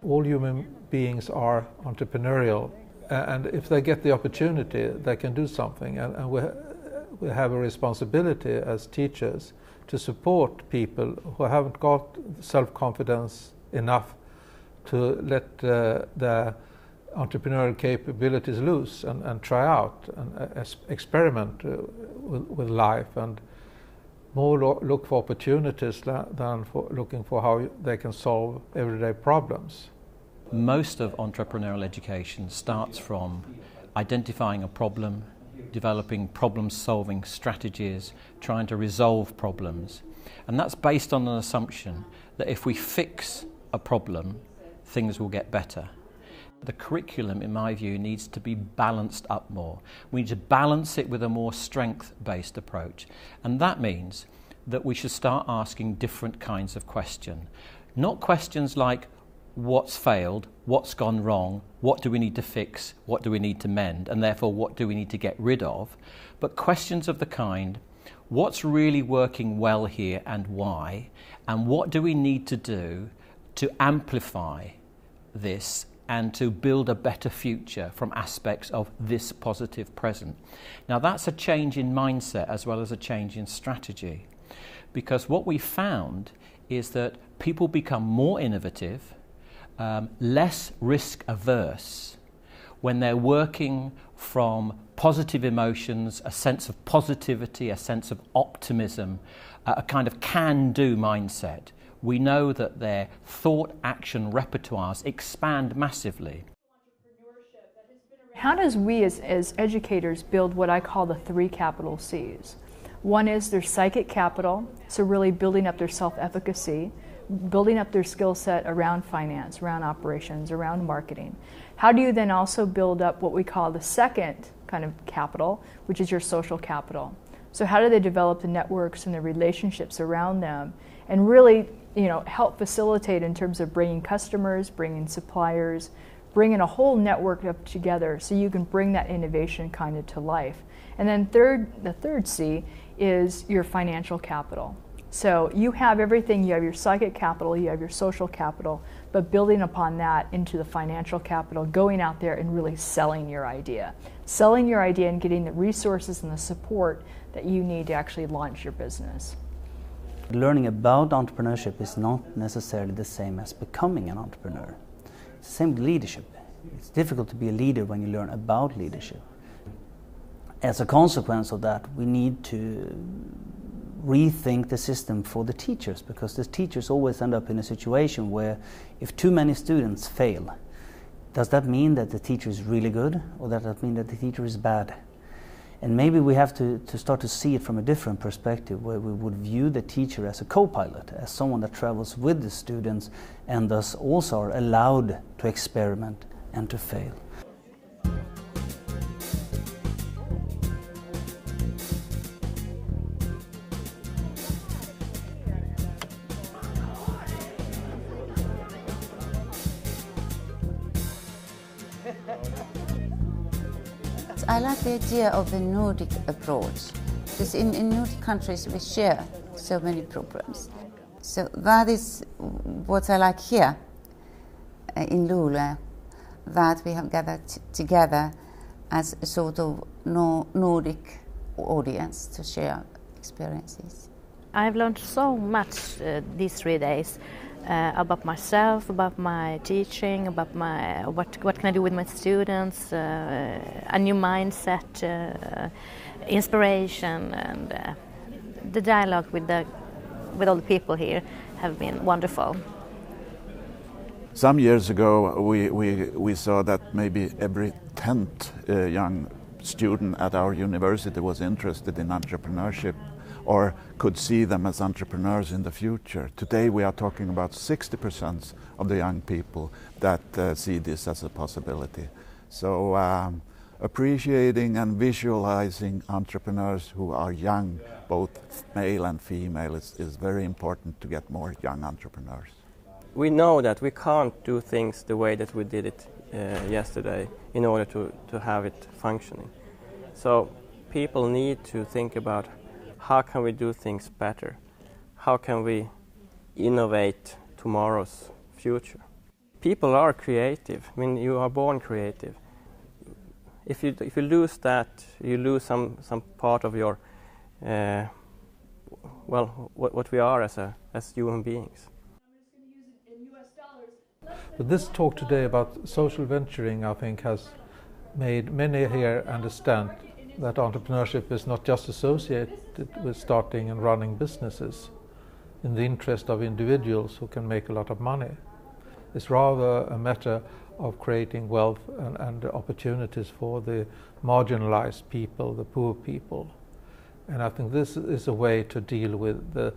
All human beings are entrepreneurial, and if they get the opportunity, they can do something. And we have a responsibility as teachers to support people who haven't got self-confidence enough to let their entrepreneurial capabilities loose and try out and experiment with life, and more look for opportunities than for looking for how they can solve everyday problems. Most of entrepreneurial education starts from identifying a problem, developing problem-solving strategies, trying to resolve problems. And that's based on an assumption that if we fix a problem, things will get better. The curriculum, in my view, needs to be balanced up more. We need to balance it with a more strength-based approach. And that means that we should start asking different kinds of questions. Not questions like, what's failed, what's gone wrong, what do we need to fix, what do we need to mend, and therefore what do we need to get rid of, but questions of the kind, what's really working well here and why, and what do we need to do to amplify this and to build a better future from aspects of this positive present. Now that's a change in mindset as well as a change in strategy, because what we found is that people become more innovative, less risk averse when they're working from positive emotions, a sense of positivity, a sense of optimism, a kind of can-do mindset. We know that their thought-action repertoires expand massively. How does we as educators build what I call the 3 capital C's? One is their psychic capital, so really building up their self-efficacy, building up their skill set around finance, around operations, around marketing. How do you then also build up what we call the second kind of capital, which is your social capital? So how do they develop the networks and the relationships around them and really, help facilitate in terms of bringing customers, bringing suppliers, bringing a whole network up together so you can bring that innovation kind of to life. And then the third C is your financial capital. So you have everything, you have your psychic capital, you have your social capital, but building upon that into the financial capital, going out there and really selling your idea. Selling your idea and getting the resources and the support that you need to actually launch your business. Learning about entrepreneurship is not necessarily the same as becoming an entrepreneur. It's the same with leadership. It's difficult to be a leader when you learn about leadership. As a consequence of that, we need to rethink the system for the teachers, because the teachers always end up in a situation where if too many students fail, does that mean that the teacher is really good, or does that mean that the teacher is bad? And maybe we have to start to see it from a different perspective, where we would view the teacher as a co-pilot, as someone that travels with the students and thus also are allowed to experiment and to fail. I like the idea of the Nordic approach, because in Nordic countries we share so many problems. So that is what I like here in Luleå, that we have gathered together as a sort of Nordic audience to share experiences. I've learned so much these 3 days. About myself, about my teaching, about my what can I do with my students, a new mindset, inspiration, and the dialogue with all the people here have been wonderful. Some years ago we saw that maybe every 10th young student at our university was interested in entrepreneurship or could see them as entrepreneurs in the future. Today we are talking about 60% of the young people that see this as a possibility. So appreciating and visualizing entrepreneurs who are young, both male and female, is very important to get more young entrepreneurs. We know that we can't do things the way that we did it yesterday in order to have it functioning. So people need to think about how can we do things better? How can we innovate tomorrow's future? people are creative. I mean, you are born creative. If you lose that, you lose some part of your what we are as human beings. But this talk today about social venturing, I think, has made many here understand that entrepreneurship is not just associated with starting and running businesses in the interest of individuals who can make a lot of money. It's rather a matter of creating wealth and opportunities for the marginalized people, the poor people. And I think this is a way to deal with the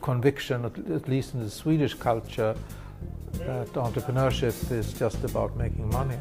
conviction, at least in the Swedish culture, that entrepreneurship is just about making money.